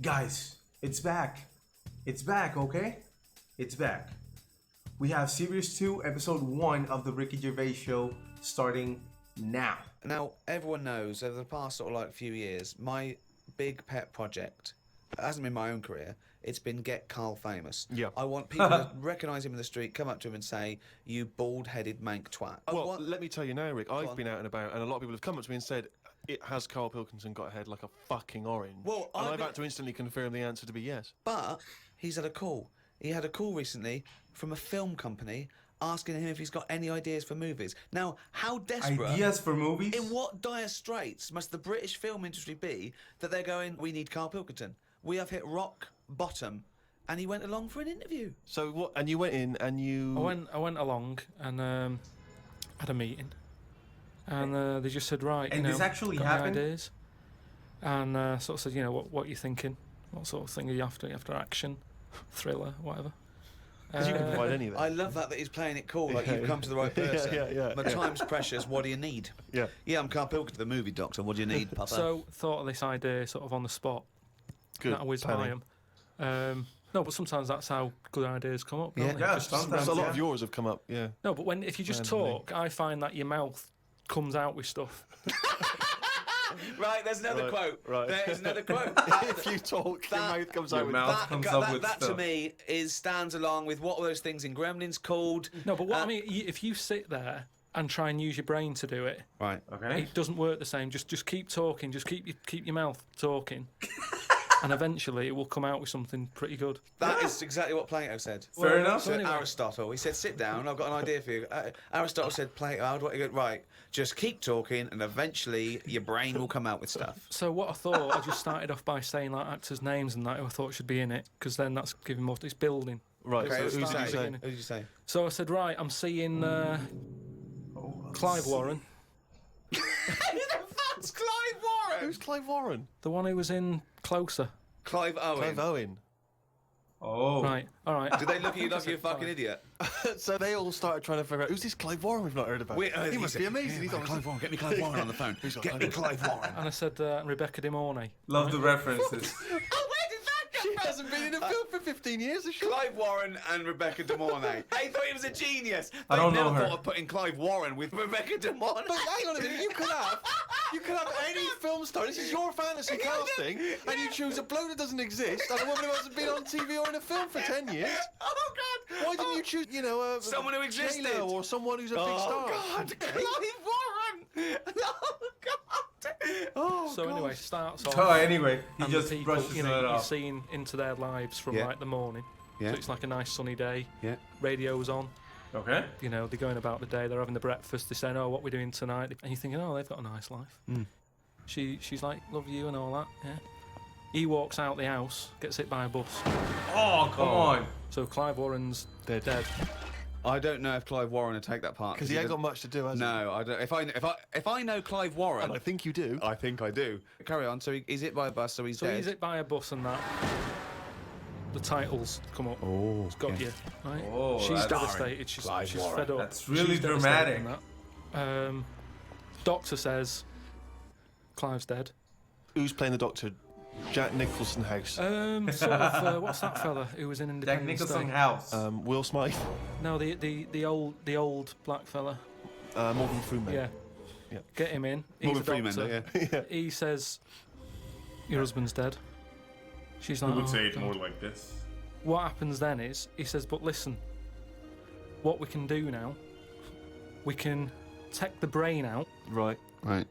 Guys, it's back. It's back, okay? It's back. We have Series 2, Episode 1 of the Ricky Gervais Show starting now. Now, everyone knows over the past sort of like few years, my big pet project, it hasn't been my own career, it's been get Karl famous. Yeah. I want people to recognise him in the street, come up to him and say, "You bald-headed mank twat." Well, let me tell you now, Rick, I've been out and about, and a lot of people have come up to me and said, has Karl Pilkington got a head like a fucking orange? Well, and I've had to instantly confirm the answer to be yes. But he's had a call. He had a call recently from a film company asking him if he's got any ideas for movies. Now, how desperate... Ideas for movies? In what dire straits must the British film industry be that they're going, we need Karl Pilkington. We have hit rock bottom. And he went along for an interview. So what? And you went in and you... I went along and had a meeting. And they just said, right, and this actually got any happened? ideas? And sort of said, what are you thinking? What sort of thing are you after? After action, thriller, whatever? Because you can provide any of that. I love that he's playing it cool, like you've come to the right person. Yeah. My time's precious, what do you need? Yeah. Yeah, I'm Karl Pilkington, the movie doctor, what do you need, Papa? So, thought of this idea sort of on the spot. Good. That I whizzed by him. No, but sometimes that's how good ideas come up. Don't they? Yeah, Just sometimes. A lot of yours have come up, yeah. No, but if you just talk, I find that your mouth comes out with stuff. Right, there's another quote. Right. There's another quote. If you talk, your mouth comes out with That to me stands along with what were those things in Gremlins called? No, but what I mean, if you sit there and try and use your brain to do it, right? Okay. It doesn't work the same. Just keep talking. Just keep your mouth talking. And eventually it will come out with something pretty good. That is exactly what Plato said. Fair enough. So Aristotle, he said, sit down, I've got an idea for you. Aristotle said, Plato, how do I go? Right, just keep talking and eventually your brain will come out with stuff. So what I thought, I just started off by saying like actors' names and that who I thought should be in it, because then that's giving more, it's building. Right, Okay, so who did you say? Who did you say? So I said, right, I'm seeing Clive Warren. Who the fuck's Clive Warren? Who's Clive Warren? The one who was in Closer. Clive Owen. Clive Owen. Oh. Right, all right. Did they look at you like you're a fucking idiot? So they all started trying to figure out, who's this Clive Warren we've not heard about? He must be amazing. He thought, Clive Warren, get me Clive Warren on the phone. Get me Clive Warren. And I said Rebecca De Mornay. Love the references. Oh, where did that come She from? hasn't been in a film for 15 years, has she? Clive Warren and Rebecca De Mornay. They thought he was a genius. I don't know never her. thought of putting Clive Warren with Rebecca De Mornay. But hang on a minute, you could have any film star. This is your fantasy casting, and you choose a bloke that doesn't exist and a woman who hasn't been on TV or in a film for 10 years. Oh, God. Why didn't you choose, someone who existed? J-Lo or someone who's a big star? Oh, God. Clive Warren. Oh, God. Oh, So anyway, starts off. Oh, anyway, he and just the people, brushes it you're off. seeing into their lives from Yeah. like the morning. Yeah. So it's like a nice sunny day. Yeah. Radio's on. Okay. They're going about the day. They're having the breakfast. They're saying, "Oh, what we're doing tonight?" And you're thinking, "Oh, they've got a nice life." She's like, "Love you" and all that. Yeah. He walks out the house, gets hit by a bus. Oh, come on. So Clive Warren's dead. I don't know if Clive Warren would take that part. Because he ain't got much to do, has he? No, I don't. If I know Clive Warren, And I think you do. I think I do. Carry on. So he's hit by a bus, so he's So dead. he's hit by a bus and that. The titles come up. Oh, It's got you. Right? Oh, She's that's- devastated. She's Clive Warren. fed up. That's really She's devastated dramatic. and that. Doctor says Clive's dead. Who's playing the Doctor? Jack Nicholson House. Sort of. What's that fella who was in Jack Independence Nicholson Day? house. Will Smythe. No, the old black fella. Morgan Freeman. Yeah. Yeah. Get him in. He's Morgan a Freeman, doctor. yeah. He says, "Your husband's dead." She's like, I would "Oh, say it God." more like this. What happens then is he says, "But listen, what we can do now, we can take the brain out." Right. Right.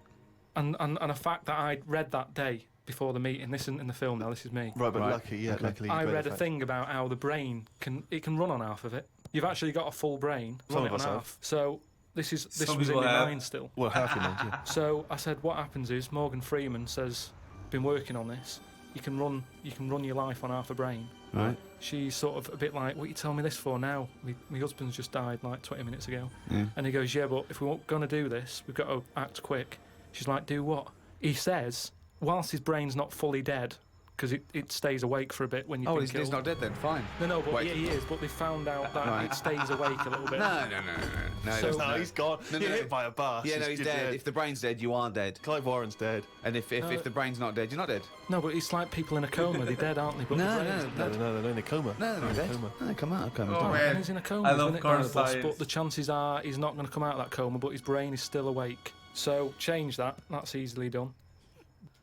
And a fact that I'd read that day before the meeting. This isn't in the film now. This is me. Right, but Right. luckily you I read the a fact. thing about how the brain can run on half of it. You've actually got a full brain, Some run of it on us have. half. So this Some was in people my have. mind still. Well, half your mind, yeah. So I said, what happens is Morgan Freeman says, "Been working on this. You can run your life on half a brain." Right. She's sort of a bit like, "What are you telling me this for now? My husband's just died like 20 minutes ago." Yeah. And he goes, "Yeah, but if we're going to do this, we've got to act quick." She's like, "Do what?" He says, whilst his brain's not fully dead, because it stays awake for a bit when you've Oh, been he's killed. not dead then. Fine. No, but Wait. he is. But they found out that Right. it stays awake a little bit. No. So- No, he's gone. No, You're no. hit by a bus. Yeah, no, he's You're dead. If the brain's dead, you are dead. Clive Warren's dead. And if the brain's not dead, you're not dead. No, but it's like people in a coma. They're dead, aren't they? But the brain's not dead. No, they're in a coma. No, they're dead. Coma. No, they come out of coma. Oh, don't they? man. And he's in a coma. I he's love in it Karl by the bus, science. but the chances are he's not going to come out of that coma, but his brain is still awake. So change that. That's easily done.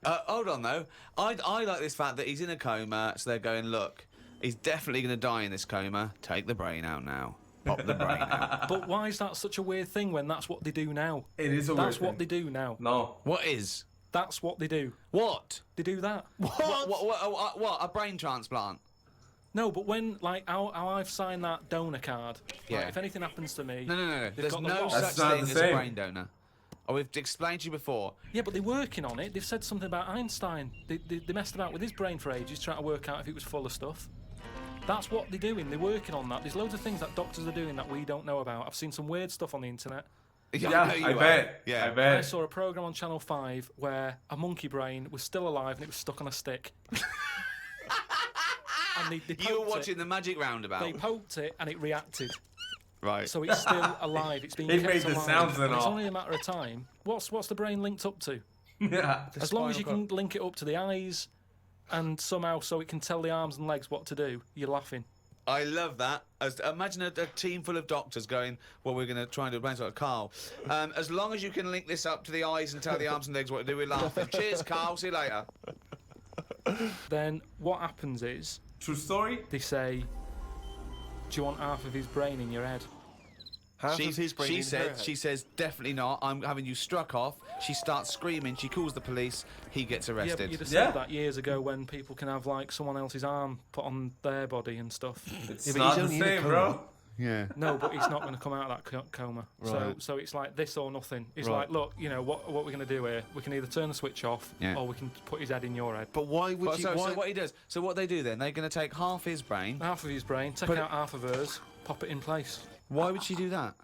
Hold on though. I like this fact that he's in a coma, so they're going, look, he's definitely going to die in this coma. Take the brain out now. Pop the brain out. But why is that such a weird thing when that's what they do now? It is a That's weird what they thing. do now. No. What is? That's what they do. What? They do that. What? A brain transplant? No, but when, like, how I've signed that donor card, Yeah. like, if anything happens to me... No. they've There's got the no box. such That's not thing the as a same. brain donor. Oh, we've explained to you before. Yeah, but they're working on it. They've said something about Einstein. They messed about with his brain for ages, trying to work out if it was full of stuff. That's what they're doing. They're working on that. There's loads of things that doctors are doing that we don't know about. I've seen some weird stuff on the internet. Yeah, know you I have. bet. Yeah. I I bet. saw a programme on Channel 5 where a monkey brain was still alive and it was stuck on a stick. And they You poked were watching it. the Magic Roundabout. They poked it and it reacted. Right. So it's still alive. It's being It kept made the alive. sounds and It's all. only a matter of time. What's the brain linked up to? Yeah. As long as you spinal can link it up to the eyes and somehow so it can tell the arms and legs what to do, you're laughing. I love that. Imagine a team full of doctors going, well, we're going to try and do a brain transplant. Carl, as long as you can link this up to the eyes and tell the arms and legs what to do, we're laughing. Cheers, Carl. See you later. Then what happens is True story? they say, do you want half of his brain in your head? Half of his brain in her head. She says, definitely not. I'm having you struck off. She starts screaming. She calls the police. He gets Yeah, but arrested. you'd have Yeah. said that years ago when people can have like someone else's arm put on their body and stuff. It's Yeah, but not he's the only in a same, coma. bro. Yeah. No, but he's not going to come out of that coma. Right. So it's like this or nothing. It's Right. like, look, you know, what we're going to do here? We can either turn the switch off Yeah. or we can put his head in your head. But why would Well, you? so why? what he does? So what they do then? They're going to take half his brain. Half of his brain, take But- out half of hers, pop it in place Why would she do that?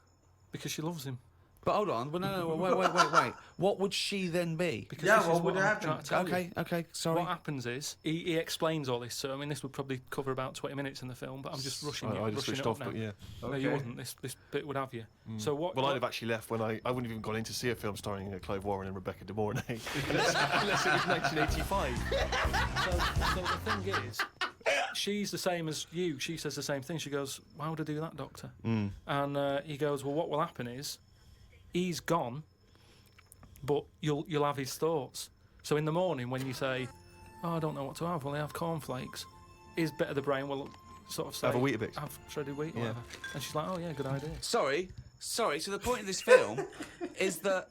because she loves him. But hold on. Well, no. Wait. What would she then be? Because Yeah, this is what would I'm happen? trying to tell you. Okay. Sorry. What happens is he explains all this. So I mean, this would probably cover about 20 minutes in the film, but I'm just rushing I just rushing switched it up off, now. but yeah. No, you Okay. wouldn't. This bit would have you. So what? Well, I'd what- have actually left when I wouldn't have even gone in to see a film starring Clive Warren and Rebecca De Mornay unless it was 1985. So the thing is, she's the same as you. She says the same thing. She goes, "Why would I do that, Doctor?" And he goes, "Well, what will happen is, he's gone, but you'll have his thoughts. So in the morning when you say, oh, I don't know what to have, well, I have cornflakes. His bit of the brain will sort of say, Have a Weetabix. Have shredded wheat, or Yeah. whatever." And she's like, "Oh yeah, good idea." Sorry. So the point of this film is that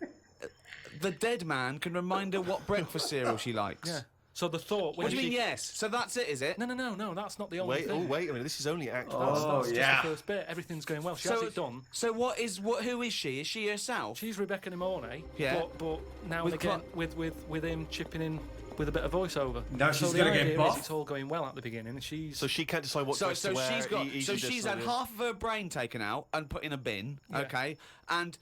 the dead man can remind her what breakfast cereal she likes. Yeah. So the thought. When What do you she- mean? Yes. So that's it, is it? No, that's not the only Wait, thing. wait a minute. This is only act. That's, Oh, that's yeah. just the first bit. Everything's going well. She has it done. So who is she? Is she herself? She's Rebecca De Mornay, Yeah. but now With and again with him chipping in with a bit of voiceover. Now so she's the gonna get idea buff? is it's all going well at the beginning, and she's So she can't decide what So dress to wear. she's had half of her brain taken out and put in a bin, Yeah. okay? And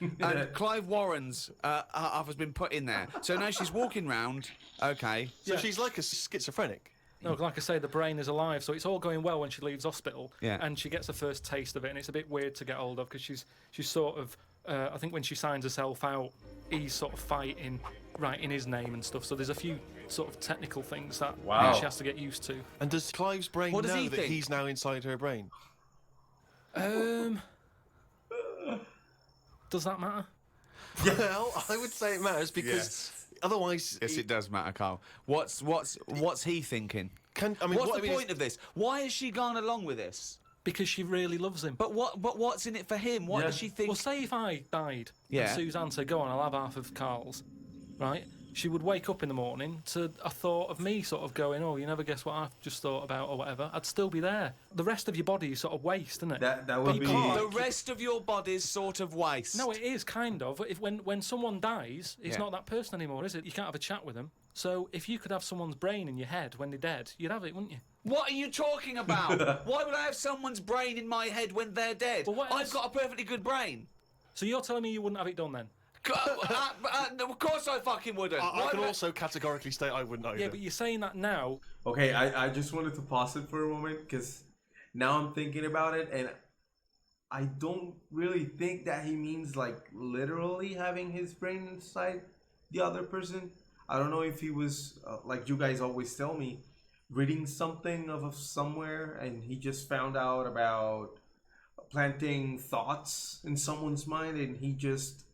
Clive Warren's half has been put in there. So now she's walking round, okay? So Yeah. she's like a schizophrenic. no, like I say, the brain is alive, so it's all going well when she leaves hospital, Yeah. and she gets the first taste of it, and it's a bit weird to get hold of because she's sort of I think when she signs herself out, he's sort of fighting, writing his name and stuff. So there's a few sort of technical things that Wow. she has to get used to. And does Clive's brain What does know he that think? he's now inside her brain? Does that matter? Well, I would say it matters because otherwise, Yes, it does matter, Carl. What's he thinking? What's What's the point of this? Why has she gone along with this? Because she really loves him. But what's in it for him? What Yeah. does she think? Well, say if I died Yeah. and Suzanne said, "Go on, I'll have half of Karl's," right? She would wake up in the morning to a thought of me sort of going, "Oh, you never guess what I've just thought about," or whatever. I'd still be there. The rest of your body is sort of waste, isn't it? That But would you be. can't. The rest of your body's sort of waste. No, it is kind of. If when someone dies, it's Yeah. not that person anymore, is it? You can't have a chat with them. So if you could have someone's brain in your head when they're dead, you'd have it, wouldn't you? What are you talking about? Why would I have someone's brain in my head when they're dead? Well, what I've else? got a perfectly good brain. So you're telling me you wouldn't have it done then? Of course I fucking wouldn't. I can also categorically state I wouldn't either. Yeah, but you're saying that now. Okay, I just wanted to pause it for a moment because now I'm thinking about it, and I don't really think that he means like literally having his brain inside the other person. I don't know if he was like you guys always tell me, reading something of somewhere, and he just found out about planting thoughts in someone's mind, and he just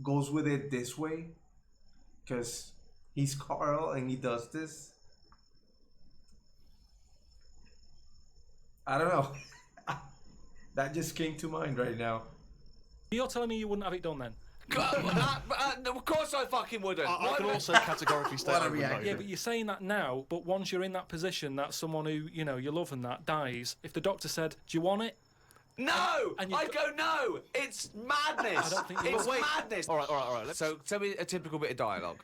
goes with it this way because he's Karl and he does this. I don't know. That just came to mind right now. You're telling me you wouldn't have it done then? Of course I fucking wouldn't. I can also categorically state I wouldn't either. Yeah, but you're saying that now, but once you're in that position that someone who, you know, you love and that dies, if the doctor said, do you want it? No! I'd go, no! It's madness! I don't think you it's would. madness! All right. So, tell me a typical bit of dialogue.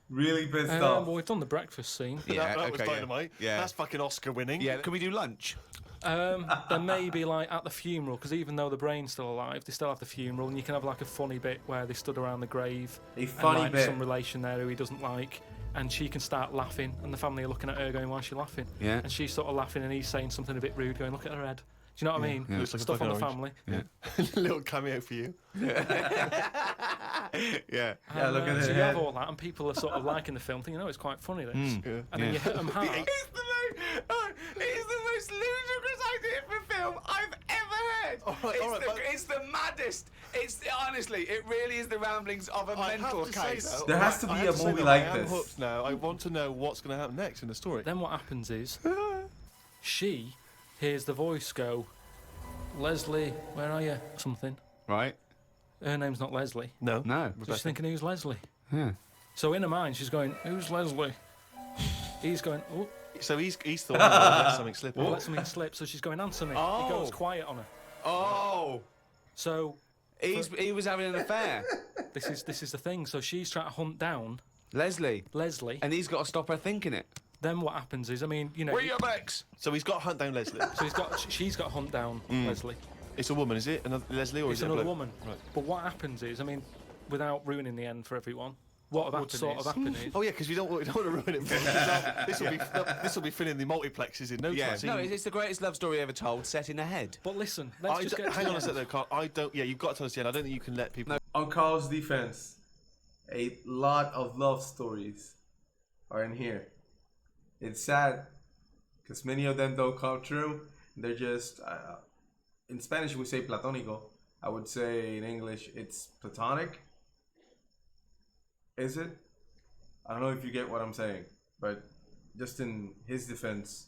Really pissed off. Well, we've done the breakfast scene. Yeah, that was okay, dynamite. Yeah. That's fucking Oscar winning. Yeah, can we do lunch? There may be like at the funeral, because even though the brain's still alive, they still have the funeral, and you can have like a funny bit where they stood around the grave. A funny and, like, bit. Some relation there who he doesn't like, and she can start laughing, and the family are looking at her going, "Why is she laughing?" Yeah. And she's sort of laughing, and he's saying something a bit rude, going, "Look at her head." Do you know what I mean? Yeah. Looks like a Stuff on the fucking family. Yeah. Little cameo for you. Yeah. Yeah, look at So her you have head. all that, and people are sort of liking the film, thinking, "Oh, it's quite funny." This, Yeah. and then you hit them hard. It's the most ludicrous idea for film I've ever heard. All right, but- It's the maddest. Honestly, it really is the ramblings of a I mental have to say, case. though, There has to I be have a to say, movie though, like I am this. hooked now. I want to know what's going to happen next in the story. Then what happens is, she hears the voice go, "Leslie, where are you?" Something. Right? Her name's not Leslie. No. No. So she's thinking, "Who's Leslie?" Yeah. So in her mind, she's going, "Who's Leslie?" He's going, "Oh, So he's thought he let something slip. let something slip." So she's going, "Answer me." Oh. He goes quiet on her. Oh. So He was having an affair. this is the thing. So she's trying to hunt down Leslie. Leslie. And he's got to stop her thinking it. Then what happens is, I mean, you know, Where are your bags? So he's got to hunt down Leslie. so she's got to hunt down Leslie. It's a woman, is it? Another Leslie, or It's is it a another bloke? woman. Right. But what happens is, I mean, without ruining the end for everyone, what would sort of happen is. Oh yeah, because we don't want to ruin it. This will be filling the multiplexes in no time. No, it's the greatest love story ever told, set in a head. But listen, let's just get to hang the on a end. second, though, Carl. I don't. Yeah, you've got to tell us the end. I don't think you can let people. On Karl's defense, a lot of love stories are in here. It's sad because many of them don't come true. They're just, in Spanish we say platónico. I would say in English it's platonic. Is it? I don't know if you get what I'm saying, but just in his defense,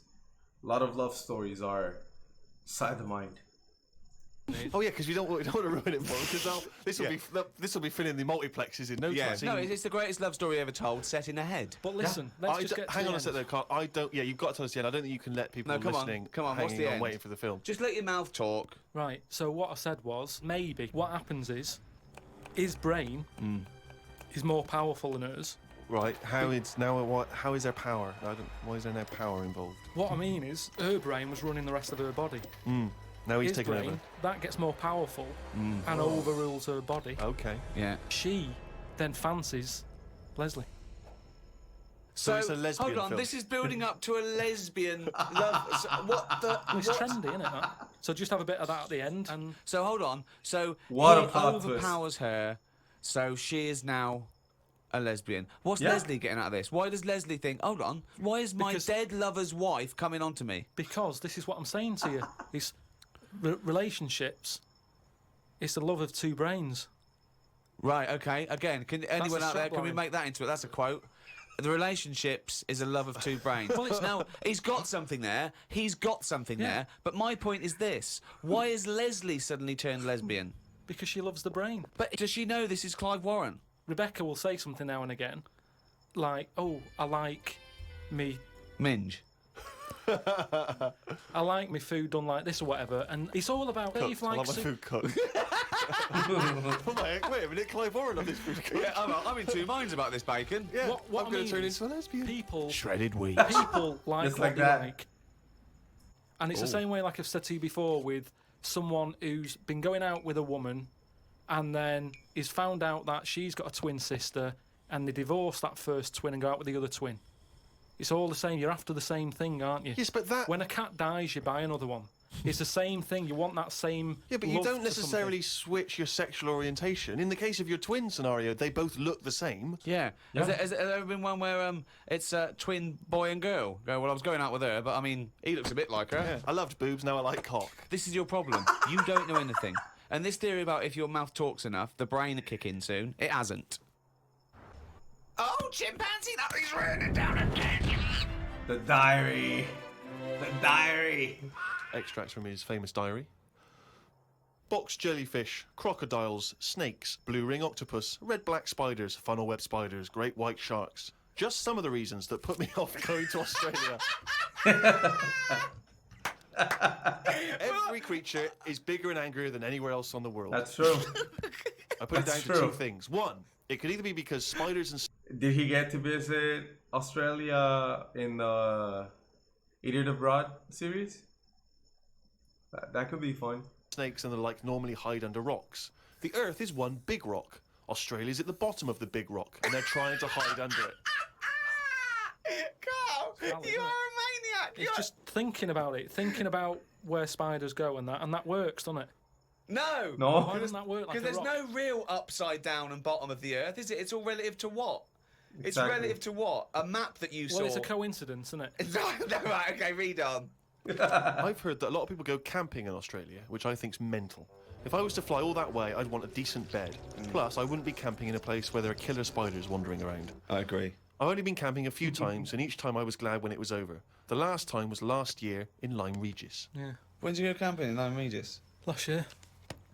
a lot of love stories are side the mind. Oh yeah, because we don't want to ruin it for them. Because this will be filling the multiplexes in no time. No, it's the greatest love story ever told, set in a head. But listen, let's just get to hang the on a end. second, though, Carl. I don't. Yeah, you've got to tell us the end. I don't think you can let people No, come on, listening come on, what's hanging the on end? waiting for the film. Just let your mouth talk. Right, so what I said was, maybe what happens is, his brain is more powerful than hers. Right. How is there power? Why is there no power involved? What I mean is, her brain was running the rest of her body. Now he's His taking brain, over. that gets more powerful and overrules her body. Okay. Yeah. She then fancies Leslie. So it's a lesbian hold on, film. this is building up to a lesbian love. What the? It's trendy, isn't it? That? So just have a bit of that at the end, and So hold on. So What he a plot twist. overpowers her, so she is now a lesbian. What's Yeah. Leslie getting out of this? Why does Leslie think, hold on, why is my Because- dead lover's wife coming on to me? because this is what I'm saying to you, it's relationships. It's the love of two brains. Right, okay. Again, can anyone a out there, can we subline. make that into it? That's a quote. The relationships is a love of two brains. Well, it's- now, he's got something there. He's got something there. But my point is this. Why has Leslie suddenly turned lesbian? Because she loves the brain. But does she know this is Clive Warren? Rebecca will say something now and again, like, "Oh, I like me Minge. I like my food done like this or whatever," and it's all about Cooked. Dave I love likes my food cooked. Wait a minute, Clive Warren on this food cooked. Yeah, I'm in two minds about this bacon. Yeah, What I'm I going mean to turn is into a lesbian. people Shredded wheat. people like Just what like they that. like, and it's the same way, like I've said to you before, with someone who's been going out with a woman and then he's found out that she's got a twin sister, and they divorce that first twin and go out with the other twin. It's all the same. You're after the same thing, aren't you? Yes, but that... When a cat dies, you buy another one. It's the same thing. You want that same. Yeah, but you love don't for necessarily something. switch your sexual orientation. In the case of your twin scenario, they both look the same. Yeah. Has there ever been one where it's a twin boy and girl? Go, well, I was going out with her, but I mean, he looks a bit like her. Yeah. I loved boobs, now I like cock. This is your problem. You don't know anything. And this theory about if your mouth talks enough, the brain will kick in soon. It hasn't. Oh, chimpanzee, that is written down again. The diary. The diary. Extracts from his famous diary. Box jellyfish, crocodiles, snakes, blue ring octopus, red-black spiders, funnel web spiders, great white sharks. Just some of the reasons that put me off going to Australia. Every creature is bigger and angrier than anywhere else on the world. That's true. I put it down That's to true. two things. One, it could either be because spiders and Did he get to visit Australia in the Idiot Abroad series? That could be fun. snakes and the like normally hide under rocks. The Earth is one big rock. Australia's at the bottom of the big rock, and they're trying to hide under it. Carl, Valid, you isn't are it? a maniac. It's just thinking about it, thinking about where spiders go and that works, doesn't it? No. No. Why doesn't that work like Because a there's rock? no real upside down and bottom of the Earth, is it? It's all relative to what? It's Exactly. relative to what? A map that you saw. Well, it's a coincidence, isn't it? No, right, okay, read on. I've heard that a lot of people go camping in Australia, which I think's mental. If I was to fly all that way, I'd want a decent bed. Plus, I wouldn't be camping in a place where there are killer spiders wandering around. I agree. I've only been camping a few times, and each time I was glad when it was over. The last time was last year in Lyme Regis. Yeah. When did you go camping in Lyme Regis? Last year.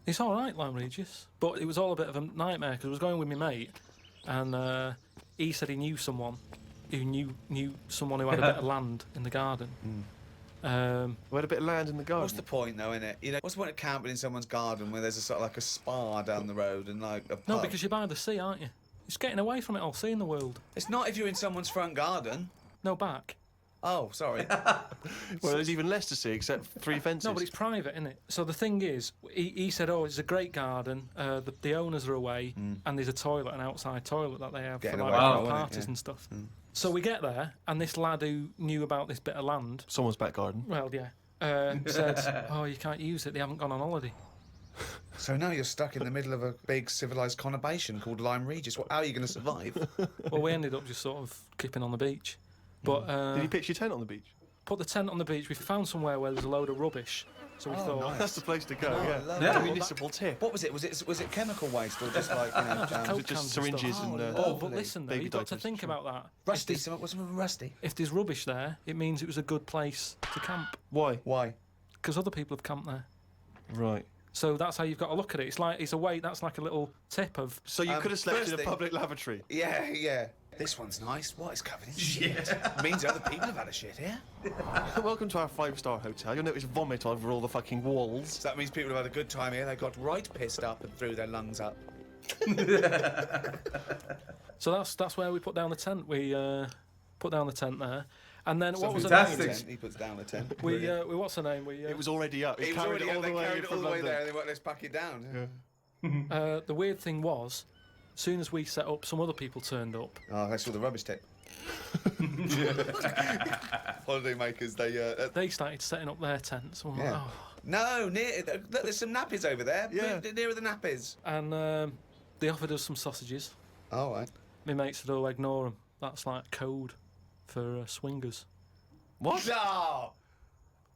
It's all right, Lyme Regis, but it was all a bit of a nightmare because I was going with my mate, and he said he knew someone who knew someone who had a bit of land in the garden. We had a bit of land in the garden. What's the point, though, innit? You know, what's the point of camping in someone's garden where there's a sort of like a spa down the road and like a pub? No, because you're by the sea, aren't you? It's getting away from it all, seeing the world. It's not if you're in someone's front garden. No, back. Oh, sorry. Well, there's even less to see except 3 fences. No, but it's private, isn't it? So the thing is, he said, oh, it's a great garden, the owners are away, and there's a toilet, an outside toilet that they have Getting for away like from it, parties yeah. and stuff. So we get there, and this lad who knew about this bit of land, Someone's back garden. well, yeah, said, oh, you can't use it, they haven't gone on holiday. So now you're stuck in the middle of a big civilised conurbation called Lyme Regis. How are you going to survive? Well, we ended up just sort of keeping on the beach. But Did you pitch your tent on the beach? put the tent on the beach, we found somewhere where there was a load of rubbish. So we thought, nice. That's the place to go, Oh, I yeah. love Yeah. A municipal tip. What was it? Was it chemical waste or just like, you know, just Was Coke it just cans and syringes stuff. and... Oh, Oh, lovely. but listen, though, Baby you've got to diapers, think sure. about that. rusty? What's something rusty? If there's rubbish there, it means it was a good place to camp. Why? Why? Because other people have camped there. Right. So that's how you've got to look at it. It's a way. That's like a little tip of. So you could have slept first in a thing- public lavatory. Yeah. This one's nice. What? It's covered in shit. Means other people have had a shit here. Welcome to our 5-star hotel. You'll notice vomit over all the fucking walls. So that means people have had a good time here. They got right pissed up and threw their lungs up. So that's where we put down the tent. We put down the tent there, and then what was the fantastic. name? He puts down a tent. We what's the name? We It was already up. It was carried already it all they the way carried it all from the way London. there. And they went, let's pack it down. Yeah. the weird thing was, as soon as we set up, some other people turned up. Oh, that's all the rubbish tip. Holiday makers, They started setting up their tents. I'm like, Yeah. oh. No, look, there's some nappies over there. Yeah. Nearer the nappies. And they offered us some sausages. Oh, right. My mate said, "Oh, ignore them. That's like code for swingers." What? No!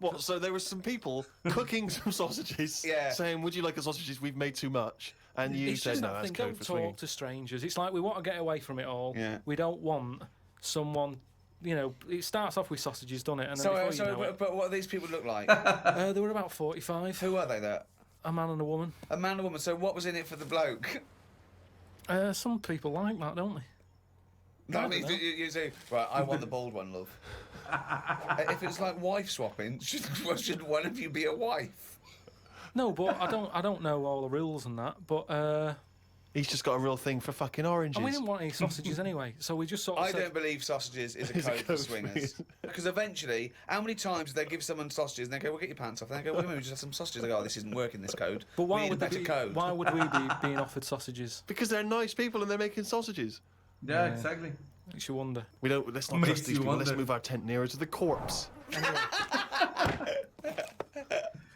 What? So there were some people cooking some sausages, Yeah. saying, "Would you like the sausages? We've made too much." And you It's said, just "No, that that's thing. code Don't for talk swinging." to strangers. It's like we want to get away from it all. Yeah. We don't want someone. You know, it starts off with sausages, doesn't it? And then before you know it, but what do these people look like? they were about 45. Who are they there? A man and a woman. A man and a woman. So what was in it for the bloke? Some people like that, don't they? I mean, know. you say, right, I want the bald one, love. If it's like wife swapping, should one of you be a wife? No, but I don't know all the rules and that. But He's just got a real thing for fucking oranges. And we didn't want any sausages anyway, so we just sort of I said, don't believe sausages is a code for swingers. Because eventually, how many times do they give someone sausages and they go, "Well, get your pants off." And they go, "Well, we just have some sausages." They go, "Oh, this isn't working, this code. But We why need a would, better code." why would we be being offered sausages? Because they're nice people and they're making sausages. Yeah, exactly. Makes you wonder. Let's not Makes trust these you people. Let's wonder. move our tent nearer to the corpse.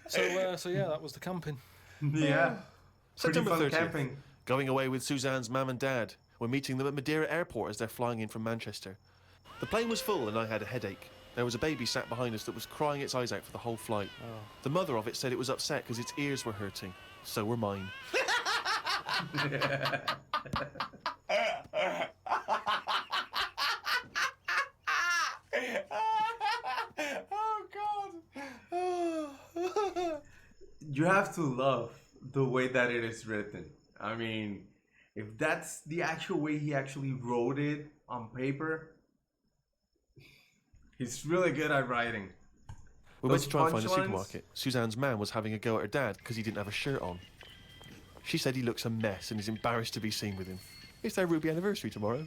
So yeah, that was the camping. Yeah. Pretty September fun 30th. camping. Going away with Suzanne's mum and dad. We're meeting them at Madeira Airport as they're flying in from Manchester. The plane was full and I had a headache. There was a baby sat behind us that was crying its eyes out for the whole flight. Oh. The mother of it said it was upset because its ears were hurting. So were mine. Oh God! You have to love the way that it is written. I mean, if that's the actual way he actually wrote it on paper, he's really good at writing. We went Those to try and find a punchlines? supermarket. Suzanne's man was having a go at her dad because he didn't have a shirt on. She said he looks a mess and is embarrassed to be seen with him. It's their Ruby anniversary tomorrow.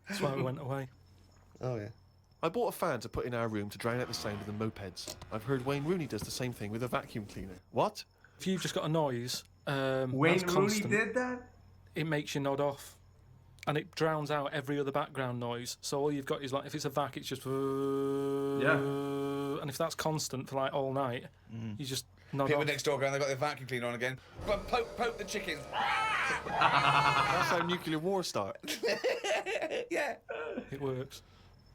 That's why we went away. Oh yeah. I bought a fan to put in our room to drown out the sound of the mopeds. I've heard Wayne Rooney does the same thing with a vacuum cleaner. What? If you've just got a noise, Wayne that's Rooney constant, did that? it makes you nod off. And it drowns out every other background noise. So all you've got is like, if it's a vac, it's just... And if that's constant for like all night, you just nod People off. next door going, "They've got their vacuum cleaner on again." But poke the chickens. That's how nuclear war starts. Yeah. It works.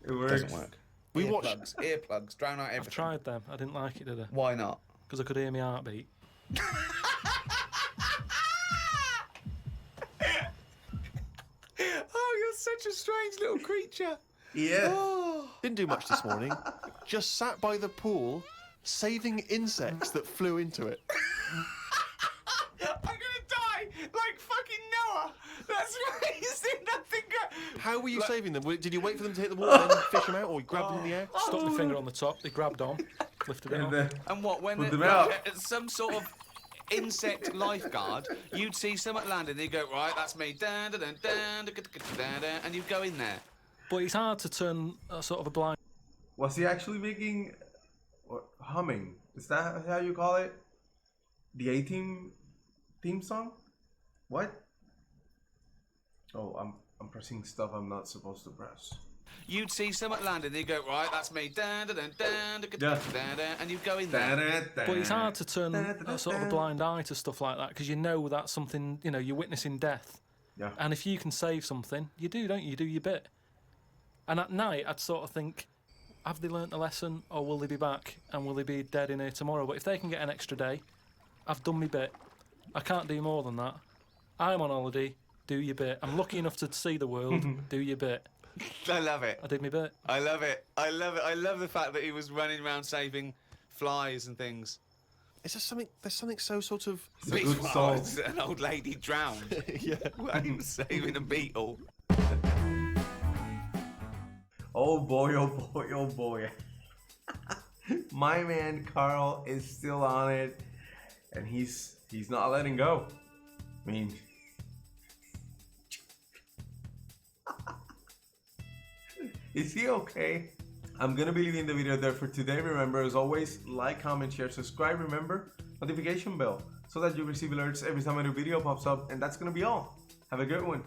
It works. Doesn't work. We watched- Earplugs, drown out everything. I've tried them. I didn't like it, did I? Why not? Because I could hear my heartbeat. Oh, you're such a strange little creature. Yeah. Didn't do much this morning. Just sat by the pool, saving insects that flew into it. I'm gonna die like fucking Noah. That's crazy. Nothing good. How were you saving them? Did you wait for them to hit the water and then fish them out, or you grab them in the air? Stuck my finger on the top. They grabbed on, lifted it And off. then, And what, when Put it, them out. some sort of insect lifeguard, you'd see someone land and they'd go, "Right, that's me," dun, dun, dun, dun, dun, dun, dun, dun, and you'd go in there. But it's hard to turn a sort of a blind... was he actually making or humming? Is that how you call it? The A-Team theme song? What? Oh, I'm pressing stuff I'm not supposed to press. You'd see someone land and they'd go, "Right, that's me," dun, dun, dun, dun, dun, dun, dun, dun, and you'd go in there. But it's hard to turn a sort of a blind eye to stuff like that because you know that's something, you know, you're witnessing death. Yeah. And if you can save something, you do, don't you? You do your bit. And at night, I'd sort of think, have they learnt a lesson or will they be back and will they be dead in here tomorrow? But if they can get an extra day, I've done my bit. I can't do more than that. I'm on holiday, do your bit. I'm lucky enough to see the world, do your bit. I love it. I did my bit. I love it. I love it. I love the fact that he was running around saving flies and things. Is there something? There's something so sort of. It's a good song. An old lady drowned Yeah. when he was saving a beetle. Oh boy, oh boy, oh boy. My man Karl is still on it, and he's not letting go. I mean, is he okay? I'm gonna be leaving the video there for today. Remember, as always, like, comment, share, subscribe. Remember, notification bell, so that you receive alerts every time a new video pops up. And that's gonna be all. Have a good one.